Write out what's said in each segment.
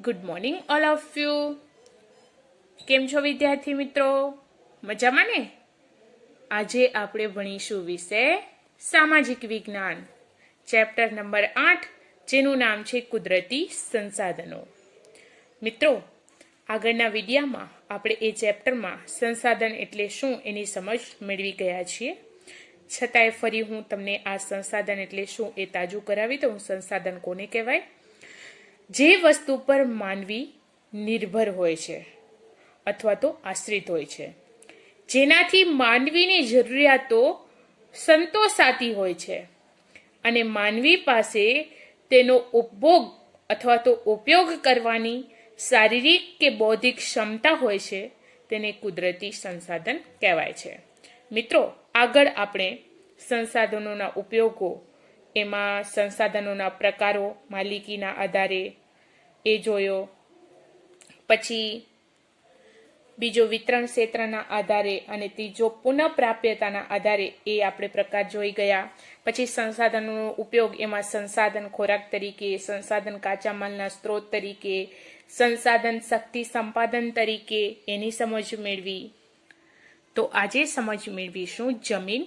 Good morning all of you. કેમ છો વિદ્યાર્થી મિત્રો? મજામાં ને? આજે આપણે ભણીશું વિષય સામાજિક વિજ્ઞાન, ચેપ્ટર નંબર 8, જેનું નામ છે કુદરતી સંસાધનો. મિત્રો, આગળના વિડીયોમાં આપણે એ ચેપ્ટરમાં સંસાધન એટલે શું એની સમજ મેળવી ગયા છીએ. છતાંય ફરી હું તમને આ સંસાધન એટલે શું એ તાજું કરાવી દઉં. સંસાધન કોને કહેવાય? જે વસ્તુ પર માનવી નિર્ભર હોય છે અથવા તો આશ્રિત હોય છે, જેનાથી માનવીની જરૂરિયાતો સંતોષાતી હોય છે અને માનવી પાસે તેનો ઉપભોગ અથવા તો ઉપયોગ કરવાની શારીરિક કે બૌદ્ધિક ક્ષમતા હોય છે, તેને કુદરતી સંસાધન કહેવાય છે. મિત્રો, આગળ આપણે સંસાધનોના ઉપયોગો, એમાં સંસાધનોના પ્રકારો, માલિકીના આધારે એ જોયો. પછી બીજો વિતરણ ક્ષેત્રના આધારે અને ત્રીજો પુનઃપ્રાપ્યતાના આધારે એ આપણે પ્રકાર જોઈ ગયા. પછી સંસાધનોનો ઉપયોગ, એમાં સંસાધન ખોરાક તરીકે, સંસાધન કાચા માલના સ્ત્રોત તરીકે, સંસાધન શક્તિ સંપાદન તરીકે, એની સમજ મેળવી. તો આજે સમજ મેળવીશું જમીન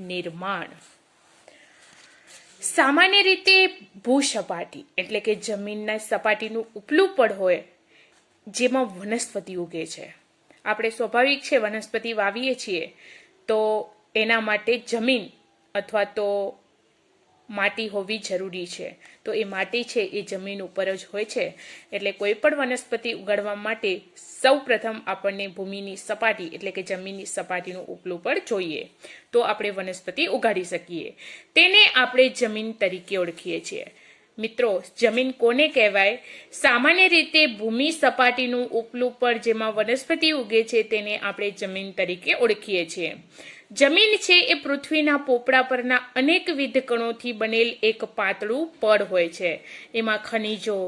નિર્માણ. સામાન્ય રીતે ભૂસપાટી એટલે કે જમીનના સપાટીનું ઉપલું પડ હોય, જેમાં વનસ્પતિ ઉગે છે. આપણે સ્વાભાવિક છે વનસ્પતિ વાવીએ છીએ, તો એના માટે જમીન અથવા તો માટી હોવી જરૂરી છે. તો એ માટી છે એ જમીન ઉપર જ હોય છે. એટલે કોઈ પણ વનસ્પતિ ઉગાડવા માટે સૌ પ્રથમ આપણને ભૂમિની સપાટી એટલે કે જમીનની સપાટીનું ઉપલું પડ જોઈએ, તો આપણે વનસ્પતિ ઉગાડી શકીએ. તેને આપણે જમીન તરીકે ઓળખીએ છીએ. મિત્રો, જમીન કોને કહેવાય? સામાન્ય રીતે ભૂમિ સપાટીનું ઉપલું પડ જેમાં વનસ્પતિ ઉગે છે તેને આપણે જમીન તરીકે ઓળખીએ છીએ. જમીન છે એ પૃથ્વીના પોપડા પરના અનેકવિધ કણોથી બનેલ એક પાતળું પડ હોય છે. એમાં ખનિજો,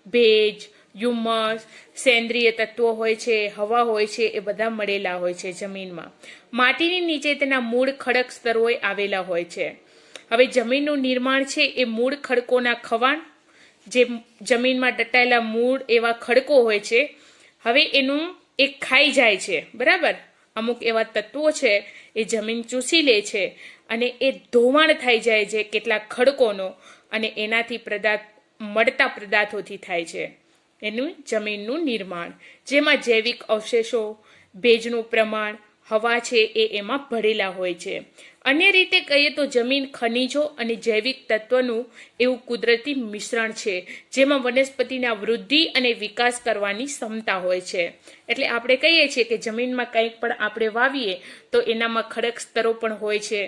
ભેજ, હ્યુમસ, સેન્દ્રિય તત્વો હોય છે, હવા હોય છે, એ બધા મળેલા હોય છે જમીનમાં. માટીની નીચે તેના મૂળ ખડક સ્તરો આવેલા હોય છે. હવે જમીનનું નિર્માણ છે એ મૂળ ખડકોના ખવાણ, જે જમીનમાં દટાયેલા મૂળ એવા ખડકો હોય છે, હવે એનું એ ખાઈ જાય છે, બરાબર? અમુક એવા તત્વો છે એ જમીન ચૂસી લે છે અને એ ધોવાણ થઈ જાય છે કેટલાક ખડકોનો, અને એનાથી મળતા પદાર્થોથી થાય છે એનું જમીનનું નિર્માણ, જેમાં જૈવિક અવશેષો, ભેજનું પ્રમાણ, હવા છે એ એમાં ભરેલા હોય છે. અન્ય રીતે કહીએ તો જમીન ખનિજો અને જૈવિક તત્વનું એવું કુદરતી મિશ્રણ છે, જેમાં વનસ્પતિના વૃદ્ધિ અને વિકાસ કરવાની ક્ષમતા હોય છે. એટલે આપણે કહીએ છીએ કે જમીનમાં કંઈક પણ આપણે વાવીએ તો એનામાં ખડક સ્તરો પણ હોય છે.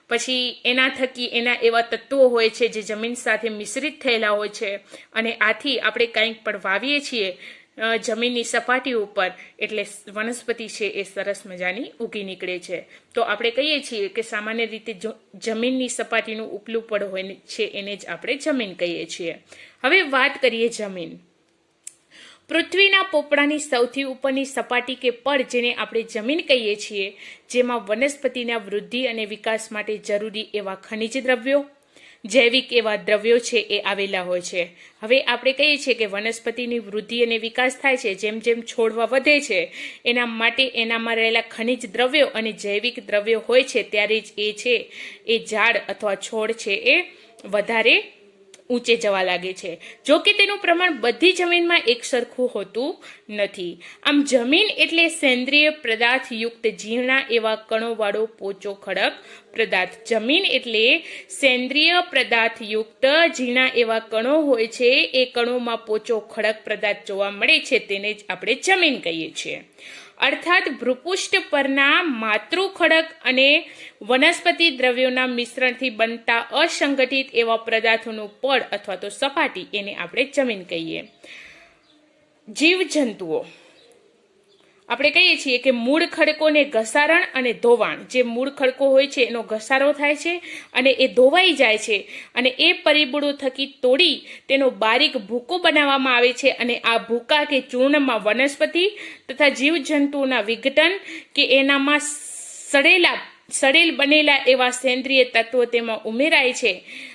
પછી એના થકી એના એવા તત્વો હોય છે જે જમીન સાથે મિશ્રિત થયેલા હોય છે, અને આથી આપણે કંઈક પણ વાવીએ છીએ જમીનની સપાટી ઉપર, એટલે વનસ્પતિ છે એ સરસ મજાની ઉગી નીકળે છે. તો આપણે કહીએ છીએ કે સામાન્ય રીતે જમીનની સપાટીનું ઉપલું પડ હોય છે એને જ આપણે જમીન કહીએ છીએ. હવે વાત કરીએ જમીન. પૃથ્વીના પોપડાની સૌથી ઉપરની સપાટી કે પડ, જેને આપણે જમીન કહીએ છીએ, જેમાં વનસ્પતિના વૃદ્ધિ અને વિકાસ માટે જરૂરી એવા ખનિજ દ્રવ્યો, જૈવિક એવા દ્રવ્યો છે એ આવેલા હોય છે. હવે આપણે કહીએ છીએ કે વનસ્પતિની વૃદ્ધિ અને વિકાસ થાય છે, જેમ જેમ છોડવા વધે છે એના માટે એનામાં રહેલા ખનિજ દ્રવ્યો અને જૈવિક દ્રવ્યો હોય છે, ત્યારે જ એ છે એ ઝાડ અથવા છોડ છે એ વધારે ઊંચે જવા લાગે છે. જો કે તેનું પ્રમાણ બધી જમીનમાં એક સરખું હોતું નથી. આમ જમીન એટલે સેન્દ્રિય પદાર્થયુક્ત ઝીણા એવા કણોવાળો પોચો ખડક પદાર્થ. જમીન એટલે સેન્દ્રિય પદાર્થયુક્ત ઝીણા એવા કણો હોય છે, એ કણોમાં પોચો ખડક પદાર્થ જોવા મળે છે, તેને જ આપણે જમીન કહીએ છીએ. અર્થાત ભૂપૃષ્ઠ પરના માતૃ ખડક અને વનસ્પતિ દ્રવ્યોના મિશ્રણથી બનતા અસંગઠિત એવા પદાર્થોનું પડ અથવા તો સપાટી, એને આપણે જમીન કહીએ. જીવજંતુઓ આપણે કહીએ છીએ કે મૂળ ખડકોને ઘસારણ અને ધોવાણ, જે મૂળ ખડકો હોય છે એનો ઘસારો થાય છે અને એ ધોવાઈ જાય છે, અને એ પરિબળો થકી તોડી તેનો બારીક ભૂકો બનાવવામાં આવે છે, અને આ ભૂકા કે ચૂર્ણમાં વનસ્પતિ તથા જીવજંતુઓના વિઘટન કે એનામાં સડેલ બનેલા એવા સેન્દ્રિય તત્વો તેમાં ઉમેરાય છે,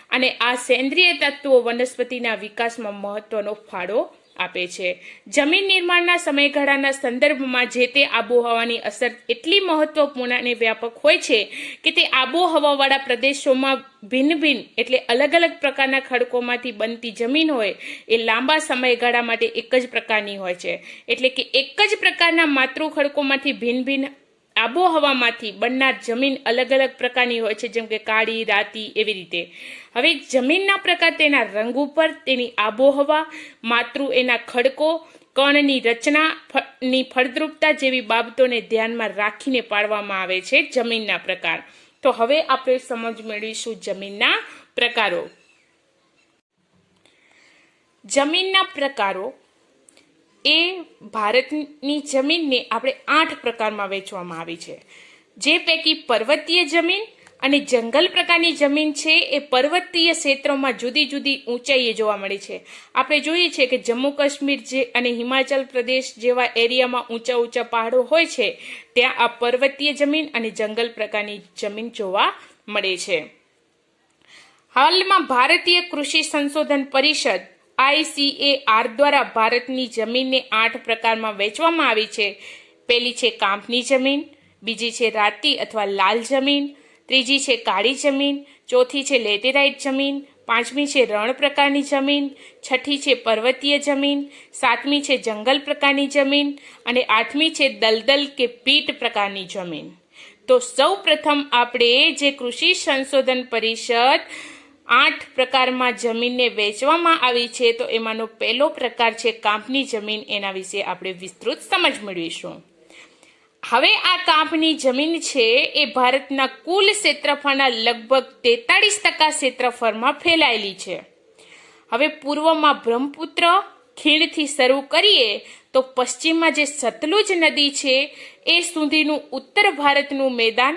અને આ સેન્દ્રિય તત્વો વનસ્પતિના વિકાસમાં મહત્વનો ફાળો આપે છે. જમીન નિર્માણના સમયગાળાના સંદર્ભમાં જે તે આબોહવાની અસર એટલી મહત્વપૂર્ણ અને વ્યાપક હોય છે કે તે આબોહવાવાળા પ્રદેશોમાં ભિન્ન ભિન્ન એટલે અલગ અલગ પ્રકારના ખડકોમાંથી બનતી જમીન હોય એ લાંબા સમયગાળા માટે એક જ પ્રકારની હોય છે. એટલે કે એક જ પ્રકારના માતૃ ખડકોમાંથી ભિન્ન ભિન્ન આબોહવામાંથી બનનાર જમીન અલગ અલગ પ્રકારની હોય છે, જેમ કે કાળી, રાતી, એવી રીતે. હવે જમીનના પ્રકાર તેના રંગ ઉપર, તેની આબોહવા, માતૃ એના ખડકો, કણની રચનાની ફળદ્રુપતા જેવી બાબતોને ધ્યાનમાં રાખીને પાડવામાં આવે છે જમીનના પ્રકાર. તો હવે આપણે સમજ મેળવીશું જમીનના પ્રકારો. જમીનના પ્રકારો એ ભારતની જમીનને આપણે 8 પ્રકારમાં વહેંચવામાં આવી છે. જે પૈકી પર્વતીય જમીન અને જંગલ પ્રકારની જમીન છે એ પર્વતીય ક્ષેત્રોમાં જુદી જુદી ઊંચાઈએ જોવા મળે છે. આપણે જોઈએ છીએ કે જમ્મુ કાશ્મીર અને હિમાચલ પ્રદેશ જેવા એરિયામાં ઊંચા ઊંચા પહાડો હોય છે, ત્યાં આ પર્વતીય જમીન અને જંગલ પ્રકારની જમીન જોવા મળે છે. હાલમાં ભારતીય કૃષિ સંશોધન પરિષદ ICAR દ્વારા ભારતની જમીનને 8 પ્રકારમાં વહેંચવામાં આવી છે. પહેલી છે કાંપની જમીન, બીજી છે રાતી અથવા લાલ જમીન, ત્રીજી છે કાળી જમીન, ચોથી છે લેટેરાઇટ જમીન, પાંચમી છે રણ પ્રકારની જમીન, છઠ્ઠી છે પર્વતીય જમીન, સાતમી છે જંગલ પ્રકારની જમીન અને આઠમી છે દલદલ કે પીટ પ્રકારની જમીન. તો સૌ પ્રથમ આપણે જે કૃષિ સંશોધન પરિષદ 8 પ્રકારમાં જમીનને વહેંચવામાં આવી છે, તો એમાંનો પહેલો પ્રકાર છે કાંપની જમીન. એના વિશે આપણે વિસ્તૃત સમજ મેળવીશું. હવે આ કાંપની જમીન છે એ ભારતના કુલ ક્ષેત્રફળના લગભગ 43% ક્ષેત્રફળમાં ફેલાયેલી છે. હવે પૂર્વમાં બ્રહ્મપુત્ર ખીણથી શરૂ કરીએ તો પશ્ચિમમાં જે સતલુજ નદી છે એ સુધીનું ઉત્તર ભારતનું મેદાન,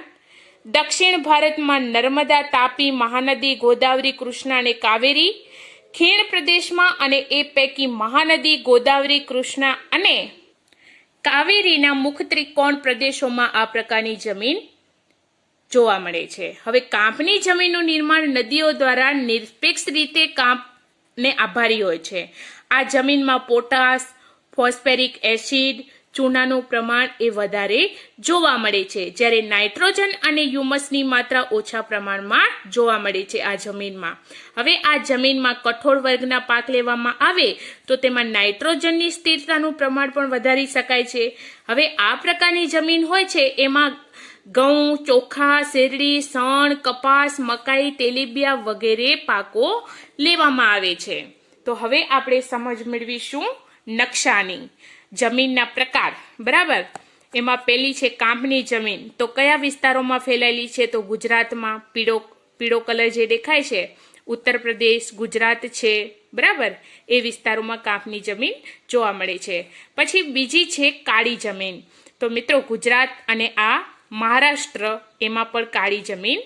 દક્ષિણ ભારતમાં નર્મદા, તાપી, મહાનદી, ગોદાવરી, કૃષ્ણા અને કાવેરી, ખીણ પ્રદેશમાં અને એ પૈકી મહાનદી, ગોદાવરી, કૃષ્ણા અને કાવેરીના મુખ્ય ત્રિકોણ પ્રદેશોમાં આ પ્રકારની જમીન જોવા મળે છે. હવે કાંપની જમીનનું નિર્માણ નદીઓ દ્વારા નિરપેક્ષ રીતે કાંપને આભારી હોય છે. આ જમીનમાં પોટાશ, ફોસ્ફેરિક એસિડ, ચૂનાનું પ્રમાણ એ વધારે જોવા મળે છે, જ્યારે નાઇટ્રોજન અને હ્યુમસની માત્રા ઓછા પ્રમાણમાં જોવા મળે છે આ જમીનમાં. હવે આ જમીનમાં કઠોળ વર્ગના પાક લેવામાં આવે તો તેમાં નાઇટ્રોજનની સ્થિરતાનું પ્રમાણ પણ વધારી શકાય છે. હવે આ પ્રકારની જમીન હોય છે એમાં ઘઉં, ચોખા, શેરડી, શણ, કપાસ, મકાઈ, તેલીબિયા વગેરે પાકો લેવામાં આવે છે. તો હવે આપણે સમજ મેળવીશું નકશાની. જમીનના પ્રકાર, બરાબર. એમાં પહેલી છે કાંપની જમીન. તો કયા વિસ્તારોમાં ફેલાયેલી છે? તો ગુજરાતમાં પીળો કલર જે દેખાય છે, ઉત્તર પ્રદેશ, ગુજરાત છે, બરાબર, એ વિસ્તારોમાં કાંપની જમીન જોવા મળે છે. પછી બીજી છે કાળી જમીન. તો મિત્રો ગુજરાત અને આ મહારાષ્ટ્ર એમાં પણ કાળી જમીન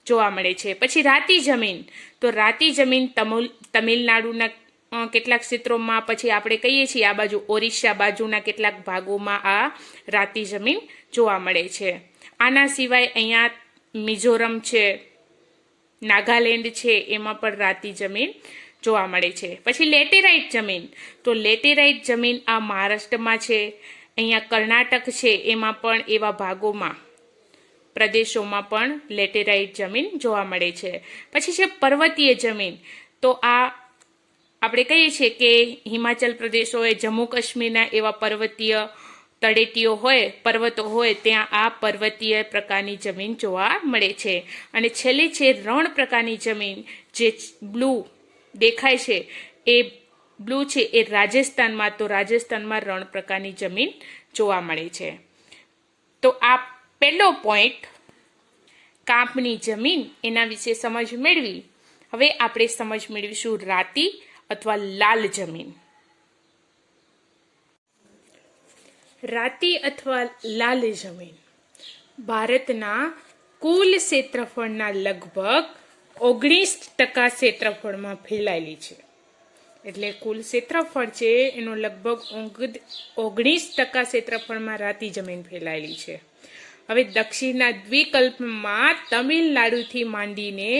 જોવા મળે છે. પછી રાતી જમીન. તો રાતી જમીન તમિલનાડુના કેટલાક ક્ષેત્રોમાં, પછી આપણે કહીએ છીએ આ બાજુ ઓરિસ્સા બાજુના કેટલાક ભાગોમાં આ રાતી જમીન જોવા મળે છે. આના સિવાય અહીંયા મિઝોરમ છે, નાગાલેન્ડ છે, એમાં પણ રાતી જમીન જોવા મળે છે. પછી લેટેરાઇટ જમીન. તો લેટેરાઇટ જમીન આ મહારાષ્ટ્રમાં છે, અહીંયા કર્ણાટક છે, એમાં પણ એવા ભાગોમાં પ્રદેશોમાં પણ લેટેરાઇટ જમીન જોવા મળે છે. પછી છે પર્વતીય જમીન. તો આ આપણે કહીએ છીએ કે હિમાચલ પ્રદેશ હોય, જમ્મુ કાશ્મીરના એવા પર્વતીય તળેટીઓ હોય, પર્વતો હોય, ત્યાં આ પર્વતીય પ્રકારની જમીન જોવા મળે છે. અને છેલ્લી છે રણ પ્રકારની જમીન. જે બ્લુ દેખાય છે એ બ્લુ છે એ રાજસ્થાનમાં, તો રાજસ્થાનમાં રણ પ્રકારની જમીન જોવા મળે છે. તો આ પહેલો પોઈન્ટ કાંપની જમીન, એના વિશે સમજ મેળવી. હવે આપણે સમજ મેળવીશું રાતી અથવા લાલ જમીન. રાતી અથવા લાલ જમીન ભારતના કુલ ક્ષેત્રફળના લગભગ 19% ક્ષેત્રફળમાં ફેલાયેલી છે. એટલે કુલ ક્ષેત્રફળ છે એનો લગભગ 19% ક્ષેત્રફળમાં રાતી જમીન ફેલાયેલી છે. હવે દક્ષિણના દ્વીપકલ્પમાં તમિલનાડુથી માંડીને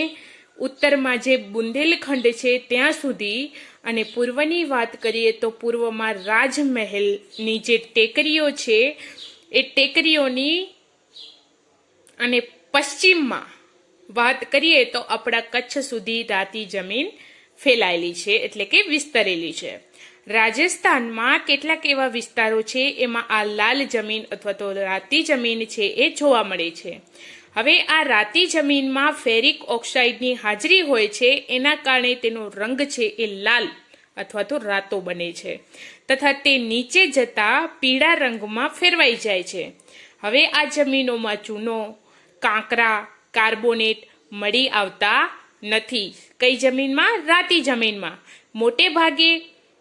ઉત્તરમાં જે બુંદેલખંડ છે ત્યાં સુધી અને પૂર્વની વાત કરીએ તો પૂર્વમાં રાજમહેલની જે ટેકરીઓ છે એ ટેકરીઓની અને પશ્ચિમમાં વાત કરીએ તો આપણા કચ્છ સુધી રાતી જમીન ફેલાયેલી છે એટલે કે વિસ્તરેલી છે. રાજસ્થાનમાં કેટલાક એવા વિસ્તારો છે એમાં આ લાલ જમીન અથવા તો રાતી જમીન છે એ જોવા મળે છે. હવે આ રાતી જમીનમાં ફેરિક ઓક્સાઇડની હાજરી હોય છે, એના કારણે તેનો રંગ છે એ લાલ અથવા તો રાતો બને છે તથા તે નીચે જતા પીળા રંગમાં ફેરવાઈ જાય છે. હવે આ જમીનોમાં ચૂનો, કાંકરા, કાર્બોનેટ મળી આવતા નથી. કઈ જમીનમાં? રાતી જમીનમાં. મોટે ભાગે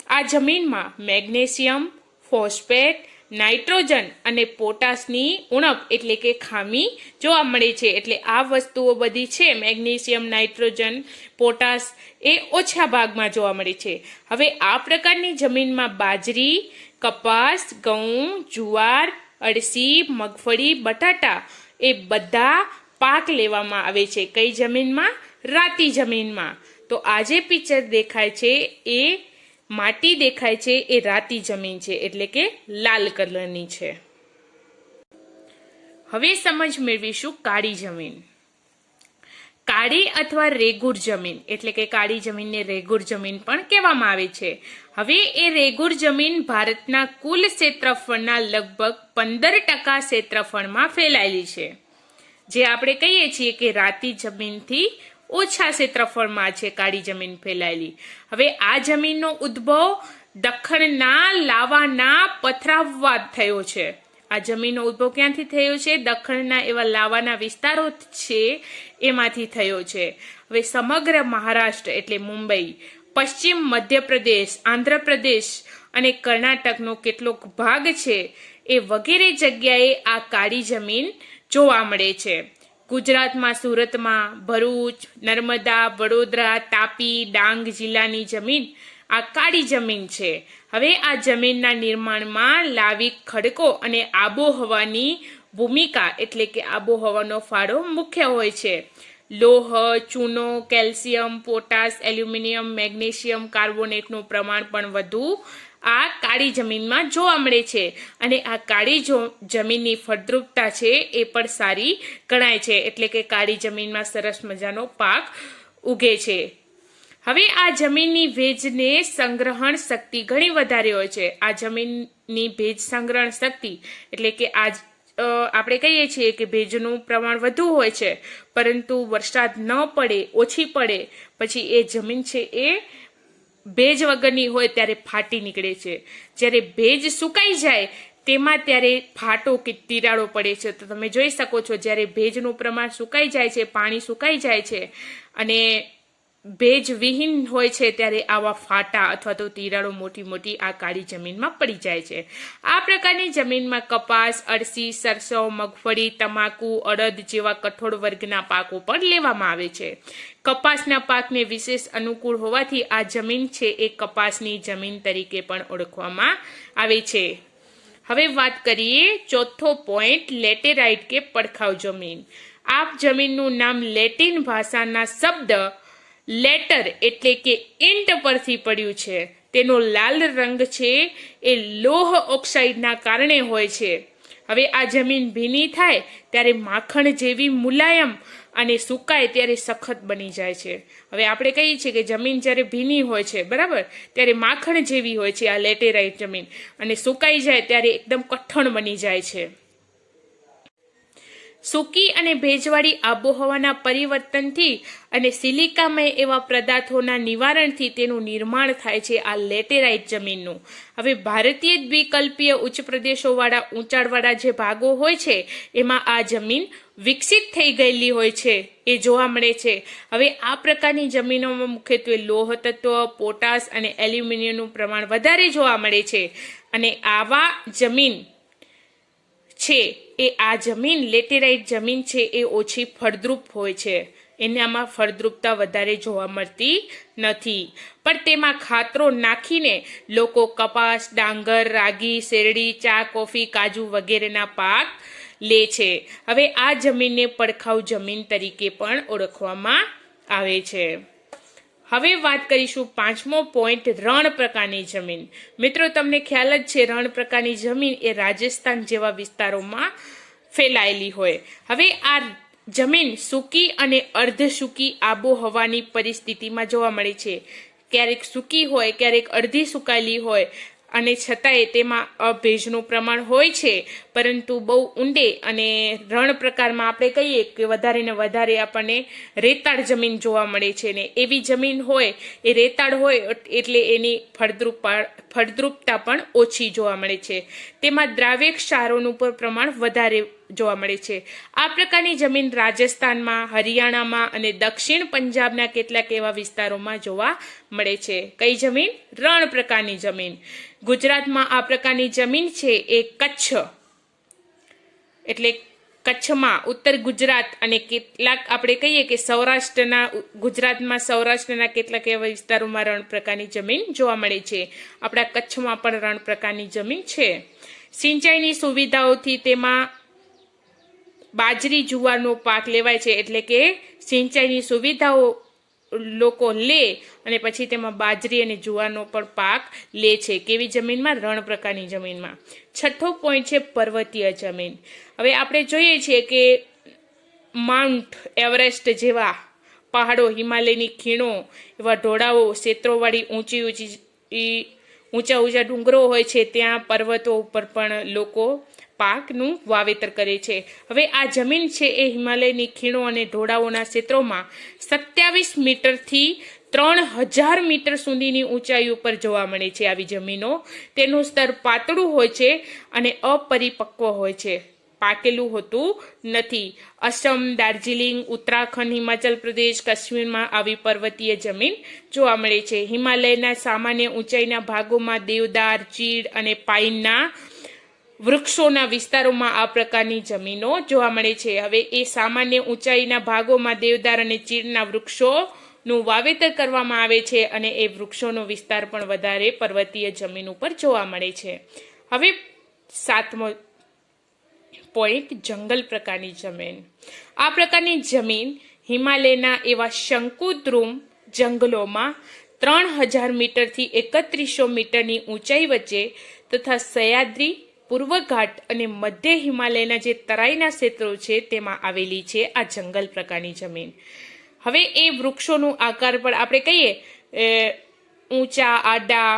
આ જમીનમાં મેગ્નેશિયમ, ફોસ્ફેટ, નાઇટ્રોજન અને પોટાશની ઉણપ એટલે કે ખામી જોવા મળે છે. એટલે આ વસ્તુઓ બધી છે, મેગ્નેશિયમ, નાઇટ્રોજન, પોટાશ, એ ઓછા ભાગમાં જોવા મળે છે. હવે આ પ્રકારની જમીનમાં બાજરી, કપાસ, ઘઉં, જુવાર, અળસી, મગફળી, બટાટા એ બધા પાક લેવામાં આવે છે. કઈ જમીનમાં? રાતી જમીનમાં. તો આ જે પિક્ચર દેખાય છે એ માટી દેખાય છે એ રાતી જમીન છે એટલે કે લાલ કલરની છે. હવે સમજ મેળવીશું કાળી જમીન. કાળી અથવા રેગુર જમીન એટલે કે કાળી જમીનને રેગુર જમીન પણ કહેવામાં આવે છે. હવે એ રેગુર જમીન ભારતના કુલ ક્ષેત્રફળના લગભગ 15% ક્ષેત્રફળમાં ફેલાયેલી છે. જે આપણે કહીએ છીએ કે રાતી જમીનથી ઓછા ક્ષેત્રફળમાં છે કાળી જમીન ફેલાયેલી. હવે આ જમીનનો ઉદ્ભવ દખ્ખણના લાવાના પથરાવવા થયો છે. આ જમીનનો ઉદ્ભવ ક્યાંથી થયો છે? દખ્ખણના એવા લાવાના વિસ્તારો છે એમાંથી થયો છે. હવે સમગ્ર મહારાષ્ટ્ર એટલે મુંબઈ, પશ્ચિમ મધ્યપ્રદેશ, આંધ્રપ્રદેશ અને કર્ણાટકનો કેટલોક ભાગ છે એ વગેરે જગ્યાએ આ કાળી જમીન જોવા મળે છે. ગુજરાતમાં સુરતમાં, ભરૂચ, નર્મદા, વડોદરા, તાપી, ડાંગ જિલ્લાની જમીન આ કાળી જમીન છે. હવે આ જમીનના નિર્માણમાં લાવિક ખડકો અને આબોહવાની ભૂમિકા એટલે કે આબોહવાનો ફાળો મુખ્ય હોય છે. લોહ, ચૂનો, કેલ્શિયમ, પોટાશ, એલ્યુમિનિયમ, મેગ્નેશિયમ, કાર્બોનેટનું પ્રમાણ પણ વધુ આ કાળી જમીનમાં જોવા મળે છે. અને આ કાળી જમીનની ફળદ્રુપતા છે એ પણ સારી ગણાય છે એટલે કે કાળી જમીનમાં સરસ મજાનો પાક ઉગે છે. હવે આ જમીનની ભેજને સંગ્રહણ શક્તિ ઘણી વધારે હોય છે. આ જમીનની ભેજ સંગ્રહણ શક્તિ એટલે કે આપણે કહીએ છીએ કે ભેજનું પ્રમાણ વધુ હોય છે, પરંતુ વરસાદ ન પડે, ઓછી પડે પછી એ જમીન છે એ ભેજ વગરની હોય ત્યારે ફાટી નીકળે છે. જ્યારે ભેજ સુકાઈ જાય તેમાં ત્યારે ફાટો કે તિરાડો પડે છે. તો તમે જોઈ શકો છો જ્યારે ભેજનું પ્રમાણ સુકાઈ જાય છે, પાણી સુકાઈ જાય છે અને ભેજ વિહીન હોય છે ત્યારે આવા ફાટા અથવા તો તિરાડો મોટી મોટી આ કાળી જમીનમાં પડી જાય છે. આ પ્રકારની જમીનમાં કપાસ, અળસી, સરસવ, મગફળી, તમાકુ, અડદ જેવા કઠોળ વર્ગના પાકો પણ લેવામાં આવે છે. કપાસના પાકને વિશેષ અનુકૂળ હોવાથી આ જમીન છે એ કપાસની જમીન તરીકે પણ ઓળખવામાં આવે છે. હવે વાત કરીએ ચોથો પોઈન્ટ, લેટેરાઇટ કે પડખાઉ જમીન. આ જમીનનું નામ લેટિન ભાષાના શબ્દ લેટર એટલે કે ઇન્ટ પરથી પડ્યું છે. તેનો લાલ રંગ છે એ લોહ ઓક્સાઇડના કારણે હોય છે. હવે આ જમીન ભીની થાય ત્યારે માખણ જેવી મુલાયમ અને સુકાય ત્યારે સખત બની જાય છે. હવે આપણે કહીએ છીએ કે જમીન જ્યારે ભીની હોય છે, બરાબર, ત્યારે માખણ જેવી હોય છે આ લેટેરાઇટ જમીન, અને સુકાઈ જાય ત્યારે એકદમ કઠણ બની જાય છે. સૂકી અને ભેજવાળી આબોહવાના પરિવર્તનથી અને સિલિકામય એવા પદાર્થોના નિવારણથી તેનું નિર્માણ થાય છે આ લેટેરાઇટ જમીનનું. હવે ભારતીય દ્વિકલ્પીય ઉચ્ચ પ્રદેશોવાળા ઊંચાણવાળા જે ભાગો હોય છે એમાં આ જમીન વિકસિત થઈ ગયેલી હોય છે એ જોવા મળે છે. હવે આ પ્રકારની જમીનોમાં મુખ્યત્વે લોહ તત્વ, પોટાશ અને એલ્યુમિનિયમનું પ્રમાણ વધારે જોવા મળે છે. અને આવા જમીન છે એ આ જમીન લેટેરાઇટ જમીન છે એ ઓછી ફળદ્રુપ હોય છે. એનામાં ફળદ્રુપતા વધારે જોવા મળતી નથી. પણ તેમાં ખાતરો નાખીને લોકો કપાસ, ડાંગર, રાગી, શેરડી, ચા, કોફી, કાજુ વગેરેના પાક લે છે. હવે આ જમીનને પડખાઉ જમીન તરીકે પણ ઓળખવામાં આવે છે. હવે વાત કરીશું પાંચમો પોઈન્ટ, રણ પ્રકારની જમીન. મિત્રો, તમને ખ્યાલ જ છે, રણ પ્રકારની જમીન એ રાજસ્થાન જેવા વિસ્તારોમાં ફેલાયેલી હોય. હવે આ જમીન સૂકી અને અર્ધ સૂકી આબોહવાની પરિસ્થિતિમાં જોવા મળે છે. ક્યારેક સૂકી હોય, ક્યારેક અડધી સુકાયેલી હોય, અને છતાંય તેમાં ભેજનું પ્રમાણ હોય છે, પરંતુ બહુ ઊંડે અને રણ પ્રકારમાં આપણે કહીએ કે વધારે ને વધારે આપણને રેતાળ જમીન જોવા મળે છે. ને એવી જમીન હોય, એ રેતાળ હોય એટલે એની ફળદ્રુપતા પણ ઓછી જોવા મળે છે. તેમાં દ્રાવ્ય ક્ષારોનું પણ પ્રમાણ વધારે જોવા મળે છે. આ પ્રકારની જમીન રાજસ્થાનમાં, હરિયાણામાં અને દક્ષિણ પંજાબના કેટલાક એવા વિસ્તારોમાં જોવા મળે છે. કઈ જમીન? રણ પ્રકારની જમીન. ગુજરાતમાં આ પ્રકારની જમીન છે એ કચ્છ, એટલે કચ્છમાં, ઉત્તર ગુજરાત અને કેટલાક આપણે કહીએ કે સૌરાષ્ટ્રના, ગુજરાતમાં સૌરાષ્ટ્રના કેટલાક એવા વિસ્તારોમાં રણ પ્રકારની જમીન જોવા મળે છે. આપણા કચ્છમાં પણ રણ પ્રકારની જમીન છે. સિંચાઈની સુવિધાઓથી તેમાં બાજરી, જુવારનો પાક લેવાય છે, એટલે કે સિંચાઈની સુવિધાઓ લોકો લે અને પછી તેમાં બાજરી અને જુવારનો પણ પાક લે છે. કેવી જમીનમાં? રણ પ્રકારની જમીનમાં. છઠ્ઠો પોઈન્ટ છે પર્વતીય જમીન. હવે આપણે જોઈએ છીએ કે માઉન્ટ એવરેસ્ટ જેવા પહાડો, હિમાલયની ખીણો, એવા ઢોળાવો, ક્ષેત્રોવાળી ઊંચા ડુંગરો હોય છે, ત્યાં પર્વતો ઉપર પણ લોકો પાકનું વાવેતર કરે છે. હવે આ જમીન છે એ હિમાલયની ખીણો અને ઢોળાવોના ક્ષેત્રોમાં 27 મીટરથી 3000 મીટર સુધીની ઊંચાઈ ઉપર જોવા મળે છે. આવી જમીનો, તેનું સ્તર પાતળું હોય છે અને અપરિપક્વ હોય છે, પાકેલું હોતું નથી. અસમ, દાર્જિલિંગ, ઉત્તરાખંડ, હિમાચલ પ્રદેશ, કાશ્મીરમાં આવી પર્વતીય જમીન જોવા મળે છે. હિમાલયના સામાન્ય ઊંચાઈના ભાગોમાં દેવદાર, ચીડ અને પાઇનના વૃક્ષોના વિસ્તારોમાં આ પ્રકારની જમીનો જોવા મળે છે. હવે એ સામાન્ય ઊંચાઈના ભાગોમાં દેવદાર અને ચીડના વૃક્ષોનું વાવેતર કરવામાં આવે છે અને એ વૃક્ષોનો વિસ્તાર પણ વધારે પર્વતીય જમીન ઉપર જોવા મળે છે. હવે સાતમો પોઈન્ટ, જંગલ પ્રકારની જમીન. આ પ્રકારની જમીન હિમાલયના એવા શંકુદ્રુમ જંગલોમાં 3000 મીટરથી 3100 મીટરની ઊંચાઈ વચ્ચે તથા સહ્યાદ્રી, પૂર્વ ઘાટ અને મધ્ય હિમાલયના જે તરાઈના ક્ષેત્રો છે તેમાં આવેલી છે આ જંગલ પ્રકારની જમીન. હવે એ વૃક્ષોનું આકાર પણ આપણે કહીએ ઊંચા, આડા,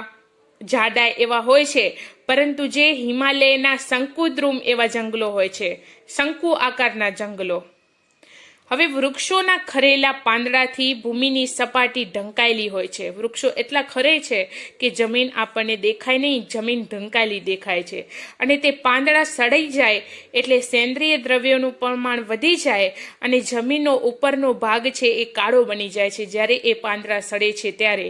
જાડા એવા હોય છે, પરંતુ જે હિમાલયના શંકુદ્રુમ એવા જંગલો હોય છે, શંકુ આકારના જંગલો. હવે વૃક્ષોના ખરેલા પાંદડાથી ભૂમિની સપાટી ઢંકાયેલી હોય છે. વૃક્ષો એટલા ખરે છે કે જમીન આપણને દેખાય નહીં, જમીન ઢંકાયેલી દેખાય છે. અને તે પાંદડા સડાઈ જાય એટલે સેન્દ્રિય દ્રવ્યોનું પ્રમાણ વધી જાય અને જમીનનો ઉપરનો ભાગ છે એ કાળો બની જાય છે. જ્યારે એ પાંદડા સડે છે ત્યારે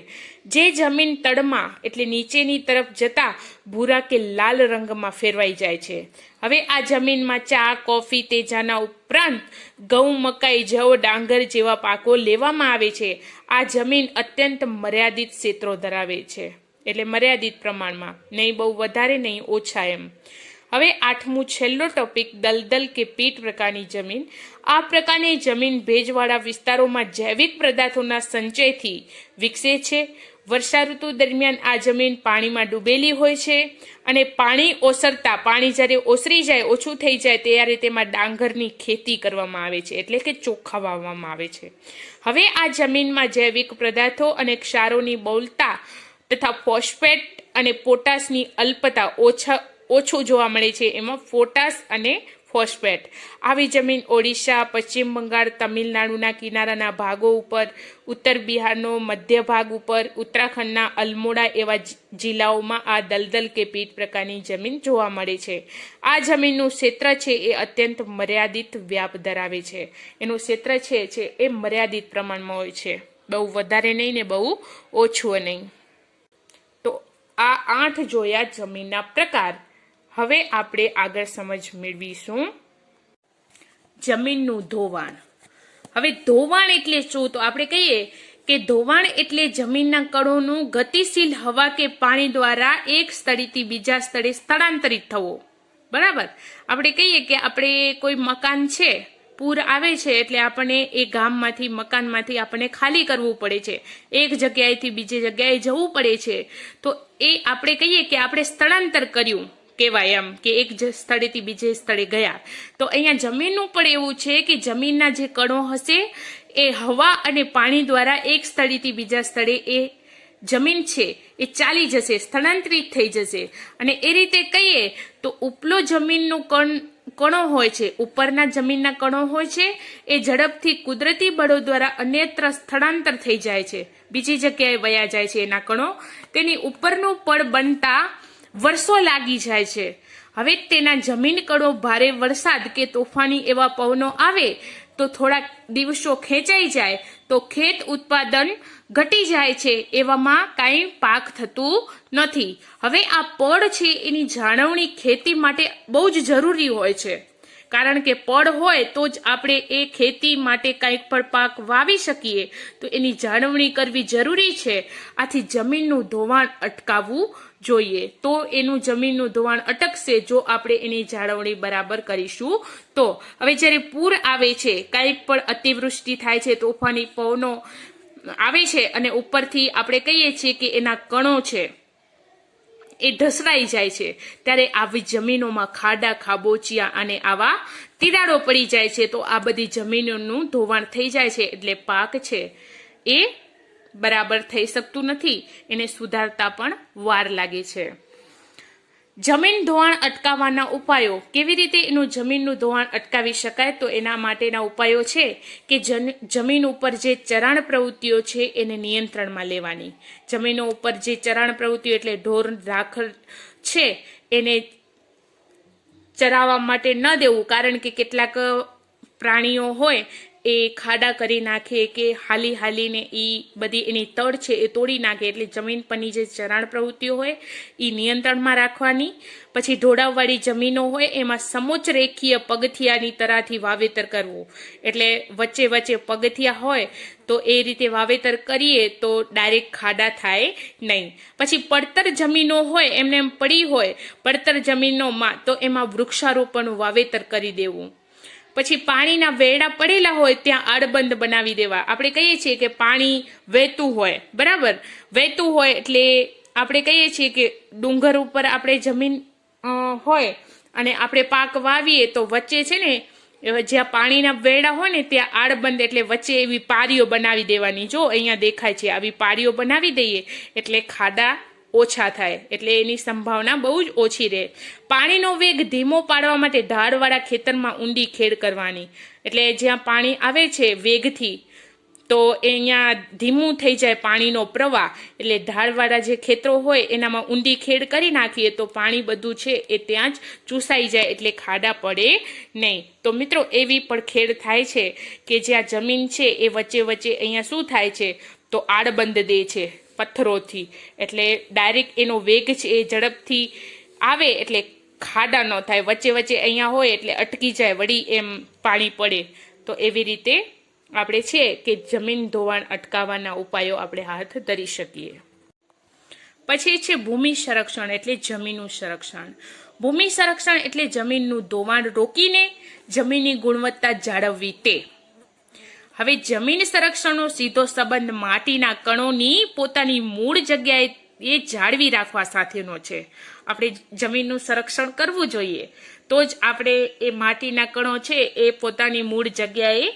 જે જમીન તળમાં એટલે નીચેની તરફ જતા ભૂરા કે લાલ રંગમાં ફેરવાઈ જાય છે. હવે આ જમીનમાં ચા, કોફી, તેજાના ઉપરાંત ઘઉં, મકાઈ, જવ, ડાંગર જેવા પાકો લેવામાં આવે છે. આ જમીન અત્યંત મર્યાદિત ક્ષેત્રો ધરાવે છે, એટલે મર્યાદિત પ્રમાણમાં, નહીં બહુ વધારે, નહીં ઓછા એમ. હવે આઠમું છેલ્લો ટોપિક, દલદલ કે પીટ પ્રકારની જમીન. આ પ્રકારની જમીન ભેજવાળા વિસ્તારોમાં જૈવિક પદાર્થોના સંચયથી વિકસે છે. વર્ષા ઋતુ દરમિયાન આ જમીન પાણીમાં ડૂબેલી હોય છે અને પાણી ઓસરતા, પાણી જ્યારે ઓસરી જાય, ઓછું થઈ જાય ત્યારે તેમાં ડાંગરની ખેતી કરવામાં આવે છે, એટલે કે ચોખા વાવવામાં આવે છે. હવે આ જમીનમાં જૈવિક પદાર્થો અને ક્ષારોની બહુલતા તથા ફોસ્ફેટ અને પોટાશની અલ્પતા ઓછું જોવા મળે છે. એમાં પોટાશ અને ફોસ્ફેટ. આવી જમીન ઓડિશા, પશ્ચિમ બંગાળ, તમિલનાડુના કિનારાના ભાગો ઉપર, ઉત્તર બિહારનો મધ્ય ભાગ ઉપર, ઉત્તરાખંડના અલ્મોડા એવા જિલ્લાઓમાં આ દલદલ કે પીટ પ્રકારની જમીન જોવા મળે છે. આ જમીનનું ક્ષેત્ર છે એ અત્યંત મર્યાદિત વ્યાપ ધરાવે છે. એનું ક્ષેત્ર છે એ મર્યાદિત પ્રમાણમાં હોય છે, બહુ વધારે નહીં ને બહુ ઓછું નહીં. તો આ 8 જોયા જમીનના પ્રકાર. હવે આપણે આગળ સમજ મેળવીશું જમીનનું ધોવાણ. હવે ધોવાણ એટલે શું? તો આપણે કહીએ કે ધોવાણ એટલે જમીનના કણોનું ગતિશીલ હવા કે પાણી દ્વારા એક સ્થળેથી બીજા સ્થળે સ્થળાંતરિત થવો. બરાબર? આપણે કહીએ કે આપણે કોઈ મકાન છે પૂર આવે છે એટલે આપણને એ ગામમાંથી મકાનમાંથી આપણને ખાલી કરવું પડે છે, એક જગ્યાએથી બીજી જગ્યાએ જવું પડે છે. તો એ આપણે કહીએ કે આપણે સ્થળાંતર કર્યું કહેવાય, એમ કે એક સ્થળેથી બીજે સ્થળે ગયા. તો અહીંયા જમીનનું પણ એવું છે કે જમીનના જે કણો હશે એ હવા અને પાણી દ્વારા એક સ્થળેથી બીજા સ્થળે એ જમીન છે એ ચાલી જશે, સ્થળાંતરિત થઈ જશે. અને એ રીતે કહીએ તો ઉપલો જમીનનું કણો હોય છે, ઉપરના જમીનના કણો હોય છે, એ ઝડપથી કુદરતી બળો દ્વારા અન્યત્ર સ્થળાંતર થઈ જાય છે, બીજી જગ્યાએ વયા જાય છે એના કણો. તેની ઉપરનું પડ બનતા વર્ષો લાગી જાય છે. હવે તેના જમીન કણો ભારે વરસાદ કે તોફાની એવા પવનો આવે તો થોડાક દિવસો ખેંચાઈ જાય તો ખેત ઉત્પાદન ઘટી જાય છે, એવામાં કાંઈ પાક થતું નથી. હવે આ પડ છે એની જાળવણી ખેતી માટે બહુ જ જરૂરી હોય છે, કારણ કે પડ હોય તો જ આપણે એ ખેતી માટે કંઈક પણ પાક વાવી શકીએ. તો એની જાળવણી કરવી જરૂરી છે. આથી જમીનનું ધોવાણ અટકાવવું જોઈએ. તો એનું જમીનનું ધોવાણ અટકશે જો આપણે એની જાળવણી બરાબર કરીશું તો. હવે જ્યારે પૂર આવે છે, કંઈક પણ અતિવૃષ્ટિ થાય છે, તોફાની પવનો આવે છે અને ઉપરથી આપણે કહીએ છીએ કે એના કણો છે એ ઢસડાઈ જાય છે, ત્યારે આવી જમીનોમાં ખાડા ખાબોચિયા અને આવા તિરાડો પડી જાય છે. તો આ બધી જમીનોનું ધોવાણ થઈ જાય છે એટલે પાક છે એ બરાબર થઈ શકતું નથી, એને સુધારતા પણ વાર લાગે છે. જમીન ધોવાણ અટકાવવાના ઉપાયો, કેવી રીતે એનું જમીનનું ધોવાણ અટકાવી શકાય? તો એના માટેના ઉપાયો છે કે જમીન ઉપર જે ચરાણ પ્રવૃત્તિઓ છે એને નિયંત્રણમાં લેવાની. જમીનો ઉપર જે ચરાણ પ્રવૃત્તિઓ એટલે ઢોર રાખડ છે એને ચરાવવા માટે ન દેવું, કારણ કે કેટલાક પ્રાણીઓ હોય એ ખાડા કરી નાખે કે હાલીને એ બધી એની તળ છે એ તોડી નાખે. એટલે જમીન પરની જે ચરાણ પ્રવૃત્તિઓ હોય એ નિયંત્રણમાં રાખવાની. પછી ઢોળાવવાળી જમીનો હોય એમાં સમોચ્ચ રેખીય પગથિયાની તરાથી વાવેતર કરવું, એટલે વચ્ચે વચ્ચે પગથિયા હોય તો એ રીતે વાવેતર કરીએ તો ડાયરેક્ટ ખાડા થાય નહીં. પછી પડતર જમીનો હોય એમને એમ પડી હોય પડતર જમીનોમાં તો એમાં વૃક્ષારોપણનું વાવેતર કરી દેવું. પછી પાણીના વેડા પડેલા હોય ત્યાં આડબંધ બનાવી દેવા. આપણે કહીએ છીએ કે પાણી વહેતું હોય, બરાબર, વહેતું હોય એટલે આપણે કહીએ છીએ કે ડુંગર ઉપર આપણે જમીન હોય અને આપણે પાક વાવીએ તો વચ્ચે છે ને જ્યાં પાણીના વેડા હોય ને ત્યાં આડબંધ એટલે વચ્ચે એવી પારીઓ બનાવી દેવાની. જો અહીંયા દેખાય છે આવી પારીઓ બનાવી દઈએ એટલે ખાડા ઓછા થાય, એટલે એની સંભાવના બહુ જ ઓછી રહે. પાણીનો વેગ ધીમો પાડવા માટે ઢાળવાળા ખેતરમાં ઊંડી ખેડ કરવાની, એટલે જ્યાં પાણી આવે છે વેગથી તો અહીંયા ધીમું થઈ જાય પાણીનો પ્રવાહ, એટલે ઢાળવાળા જે ખેતરો હોય એનામાં ઊંડી ખેડ કરી નાખીએ તો પાણી બધું છે એ ત્યાં જ ચૂસાઈ જાય, એટલે ખાડા પડે નહીં. તો મિત્રો એવી પણ ખેડ થાય છે કે જ્યાં જમીન છે એ વચ્ચે વચ્ચે અહીંયા શું થાય છે તો આડબંધ દે છે પથ્થરોથી, એટલે ડાયરેક્ટ એનો વેગ છે એ ઝડપથી આવે એટલે ખાડા ન થાય. વચ્ચે વચ્ચે અહીંયા હોય એટલે અટકી જાય, વળી એમ પાણી પડે. તો એવી રીતે આપણે છે કે જમીન ધોવાણ અટકાવવાના ઉપાયો આપણે હાથ ધરી શકીએ. પછી છે ભૂમિ સંરક્ષણ એટલે જમીનનું સંરક્ષણ. ભૂમિ સંરક્ષણ એટલે જમીનનું ધોવાણ રોકીને જમીનની ગુણવત્તા જાળવવી તે. હવે જમીન સંરક્ષણનો સીધો સંબંધ માટીના કણોની પોતાની મૂળ જગ્યાએ એ જાળવી રાખવા સાથેનો છે. આપણે જમીનનું સંરક્ષણ કરવું જોઈએ તો જ આપણે એ માટીના કણો છે એ પોતાની મૂળ જગ્યાએ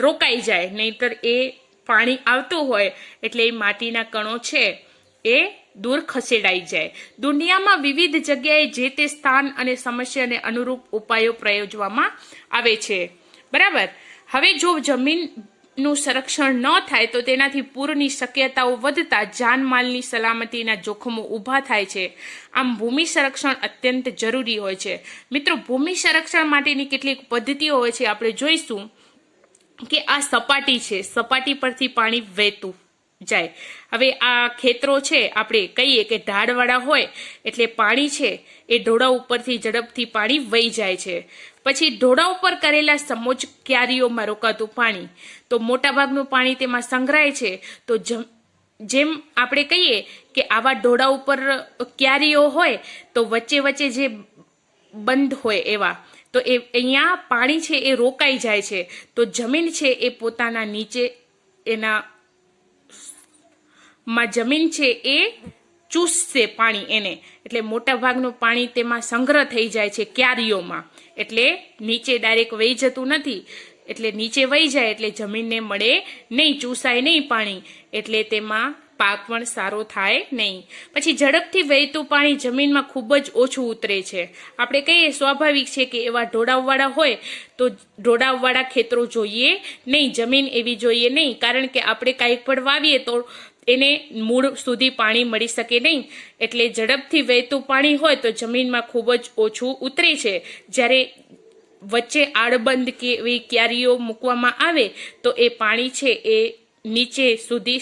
રોકાઈ જાય, નહીતર એ પાણી આવતું હોય એટલે એ માટીના કણો છે એ દૂર ખસેડાઈ જાય. દુનિયામાં વિવિધ જગ્યાએ જે તે સ્થાન અને સમસ્યાને અનુરૂપ ઉપાયો પ્રયોજવામાં આવે છે, બરાબર. હવે જો જમીનનું સંરક્ષણ ન થાય તો તેનાથી પૂરની શક્યતાઓ વધતા જાનમાલની સલામતીના જોખમો ઊભા થાય છે. આમ ભૂમિ સંરક્ષણ અત્યંત જરૂરી હોય છે. મિત્રો, ભૂમિ સંરક્ષણ માટેની કેટલીક પદ્ધતિઓ હોય છે, આપણે જોઈશું કે આ સપાટી છે, સપાટી પરથી પાણી વહેતું જાય. હવે આ ખેતરો છે આપણે કહીએ કે ઢાળવાળા હોય એટલે પાણી છે એ ઢોળા ઉપરથી ઝડપથી પાણી વહી જાય છે. પછી ઢોળા ઉપર કરેલા સમોચ્ચ ક્યારીઓમાં રોકાતું પાણી, તો મોટાભાગનું પાણી તેમાં સંગ્રહાય છે. તો જેમ આપણે કહીએ કે આવા ઢોળા ઉપર ક્યારીઓ હોય તો વચ્ચે વચ્ચે જે બંધ હોય એવા તો એ અહીંયા પાણી છે એ રોકાઈ જાય છે, તો જમીન છે એ પોતાના નીચે એના માં જમીન છે એ ચૂસશે પાણી એને, એટલે મોટા ભાગનું પાણી તેમાં સંગ્રહ થઈ જાય છે ક્યારીઓમાં, એટલે નીચે ડાયરેક્ટ વહી જતું નથી, એટલે નીચે વહી જાય એટલે જમીનને મળે નહીં, ચૂસાય નહીં પાણી, એટલે તેમાં પાક પણ સારો થાય નહીં. પછી ઝડપથી વહેતું પાણી જમીનમાં ખૂબ જ ઓછું ઉતરે છે. આપણે કહીએ સ્વાભાવિક છે કે એવા ઢોળાવવાળા હોય તો ઢોળાવવાળા ખેતરો જોઈએ નહીં, જમીન એવી જોઈએ નહીં, કારણ કે આપણે કાંઈક પણ વાવીએ તો એને મૂળ સુધી પાણી મળી શકે નહીં, એટલે ઝડપથી વહેતું પાણી હોય તો જમીનમાં ખૂબ જ ઓછું ઉતરે છે. જ્યારે વચ્ચે આડબંધ કે એવી ક્યારીઓ મૂકવામાં આવે તો એ પાણી છે એ નીચે સુધી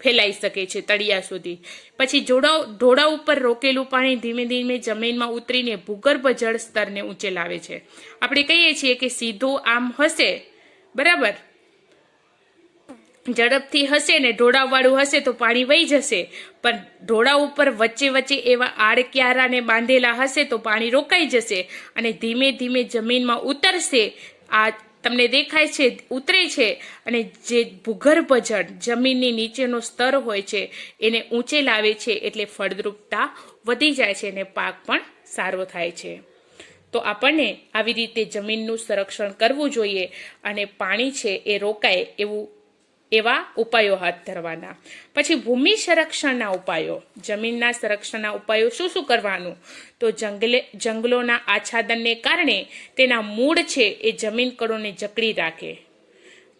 ફેલાઈ શકે છે, તળિયા સુધી. પછી ઢોળા ઉપર રોકેલું પાણી ધીમે ધીમે જમીનમાં ઉતરીને ભૂગર્ભ જળ સ્તરને ઊંચે લાવે છે. આપણે કહીએ છીએ કે સીધું આમ હશે, બરાબર, ઝડપથી હશે ને ઢોળાવવાળું હશે તો પાણી વહી જશે, પણ ઢોળા ઉપર વચ્ચે વચ્ચે એવા આડક્યારાને બાંધેલા હશે તો પાણી રોકાઈ જશે અને ધીમે ધીમે જમીનમાં ઉતરશે. આ તમને દેખાય છે ઉતરે છે, અને જે ભૂગર્ભ જળ જમીનની નીચેનો સ્તર હોય છે એને ઊંચે લાવે છે, એટલે ફળદ્રુપતા વધી જાય છે અને પાક પણ સારો થાય છે. તો આપણને આવી રીતે જમીનનું સંરક્ષણ કરવું જોઈએ અને પાણી છે એ રોકાય એવા ઉપાયો હાથ ધરવાના. પછી ભૂમિ સંરક્ષણના ઉપાયો, જમીનના સંરક્ષણના ઉપાયો શું શું કરવાનું? તો જંગલોના આચ્છાદનને કારણે તેના મૂળ છે એ જમીન કળોને જકડી રાખે.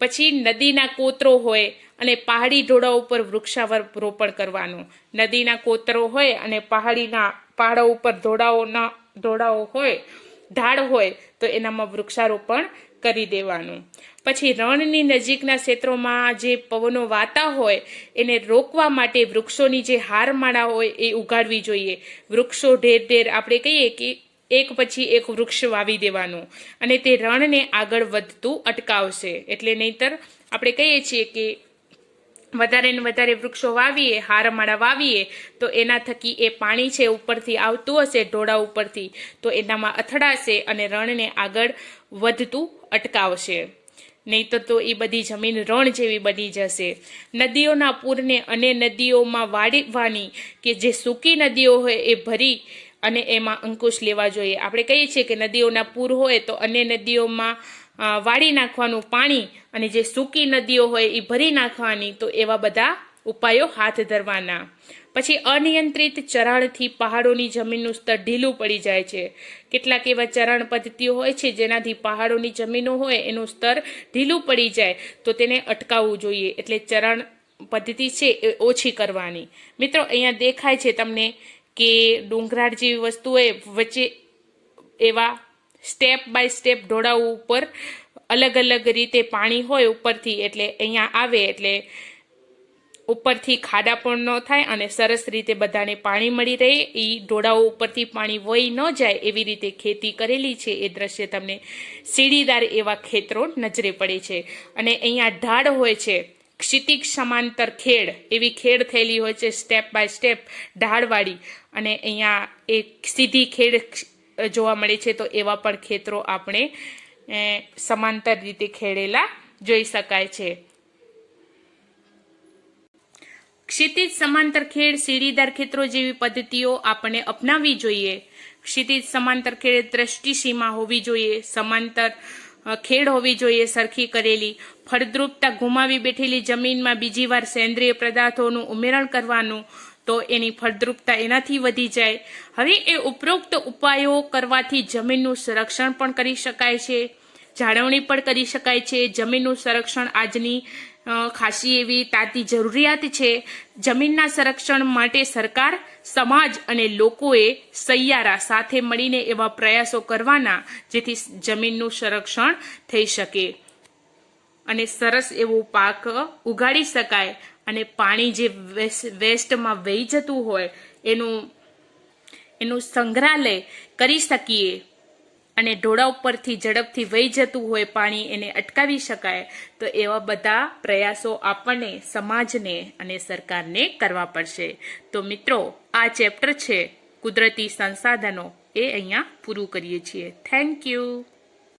પછી નદીના કોતરો હોય અને પહાડી ઢોળા ઉપર વૃક્ષારોપણ કરવાનું. નદીના કોતરો હોય અને પહાડો ઉપર ઢોળાઓ હોય, ઢાળ હોય તો એનામાં વૃક્ષારોપણ કરી દેવાનું. પછી રણની નજીકના ક્ષેત્રોમાં જે પવનો વાતા હોય એને રોકવા માટે વૃક્ષોની જે હારમાળા હોય એ ઉગાડવી જોઈએ. વૃક્ષો ઢેર આપણે કહીએ કે એક પછી એક વૃક્ષ વાવી દેવાનું, અને તે રણને આગળ વધતું અટકાવશે. એટલે નહીંતર આપણે કહીએ છીએ કે વધારે ને વધારે વૃક્ષો વાવીએ, હારમાળા વાવીએ તો એના થકી એ પાણી છે ઉપરથી આવતું હશે ઢોળા ઉપરથી, તો એનામાં અથડાશે અને રણને આગળ વધતું અટકાવશે. નહીંતર તો એ બધી જમીન રણ જેવી બની જશે. નદીઓના પૂરને અને નદીઓમાં વાળવાની કે જે સૂકી નદીઓ હોય એ ભરી અને એમાં અંકુશ લેવા જોઈએ. આપણે કહીએ છીએ કે નદીઓના પૂર હોય તો અન્ય નદીઓમાં વાળી નાખવાનું પાણી, અને જે સૂકી નદીઓ હોય એ ભરી નાખવાની. તો એવા બધા ઉપાયો હાથ ધરવાના. પછી અનિયંત્રિત ચરાણથી પહાડોની જમીનનું સ્તર ઢીલું પડી જાય છે. કેટલાક એવા ચરણ પદ્ધતિઓ હોય છે જેનાથી પહાડોની જમીનો હોય એનું સ્તર ઢીલું પડી જાય, તો તેને અટકાવવું જોઈએ. એટલે ચરણ પદ્ધતિ છે એ ઓછી કરવાની. મિત્રો, અહીંયા દેખાય છે તમને કે ડુંગરાળ જેવી વસ્તુઓએ વચ્ચે એવા સ્ટેપ બાય સ્ટેપ ઢોળાવ ઉપર અલગ અલગ રીતે પાણી હોય ઉપરથી, એટલે અહીંયા આવે એટલે ઉપરથી ખાડા પણ ન થાય અને સરસ રીતે બધાને પાણી મળી રહે. એ ઢોળાઓ ઉપરથી પાણી વહી ન જાય એવી રીતે ખેતી કરેલી છે. એ દ્રશ્ય તમને સીડીદાર એવા ખેતરો નજરે પડે છે. અને અહીંયા ઢાળ હોય છે, ક્ષિતિજ સમાંતર ખેડ, એવી ખેડ થયેલી હોય છે સ્ટેપ બાય સ્ટેપ ઢાળવાળી, અને અહીંયા એક સીધી ખેડ જોવા મળે છે. તો એવા પણ ખેતરો આપણે સમાંતર રીતે ખેડેલા જોઈ શકાય છે. ક્ષિતિજ સમાંતર ખેડ, સીડીદાર ખેતરો જેવી પદ્ધતિઓ આપણને અપનાવવી જોઈએ. ક્ષિતિજ સમાંતર ખેડ દ્રષ્ટિ સીમા હોવી જોઈએ, સમાંતર ખેડ હોવી જોઈએ સરખી કરેલી. ફળદ્રુપતા ગુમાવી બેઠેલી જમીનમાં બીજી વાર સેન્દ્રિય પદાર્થોનું ઉમેરણ કરવાનું, તો એની ફળદ્રુપતા એનાથી વધી જાય. હવે એ ઉપરોક્ત ઉપાયો કરવાથી જમીનનું સંરક્ષણ પણ કરી શકાય છે, જાળવણી પણ કરી શકાય છે. જમીનનું સંરક્ષણ આજની ખાસી એવી તાતી જરૂરિયાત છે. જમીનના સંરક્ષણ માટે સરકાર, સમાજ અને લોકોએ સહિયારા સાથે મળીને એવા પ્રયાસો કરવાના જેથી જમીનનું સંરક્ષણ થઈ શકે અને સરસ એવો પાક ઉગાડી શકાય, અને પાણી જે વેસ્ટમાં વહી જતું હોય એનું સંગ્રહાલય કરી શકીએ, અને ઢોળા ઉપરથી ઝડપથી વહી જતું હોય પાણી એને અટકાવી શકાય. તો એવા બધા પ્રયાસો આપણને, સમાજને અને સરકારને કરવા પડશે. તો મિત્રો, આ ચેપ્ટર છે કુદરતી સંસાધનો એ અહીંયા પૂરું કરીએ છીએ. Thank you.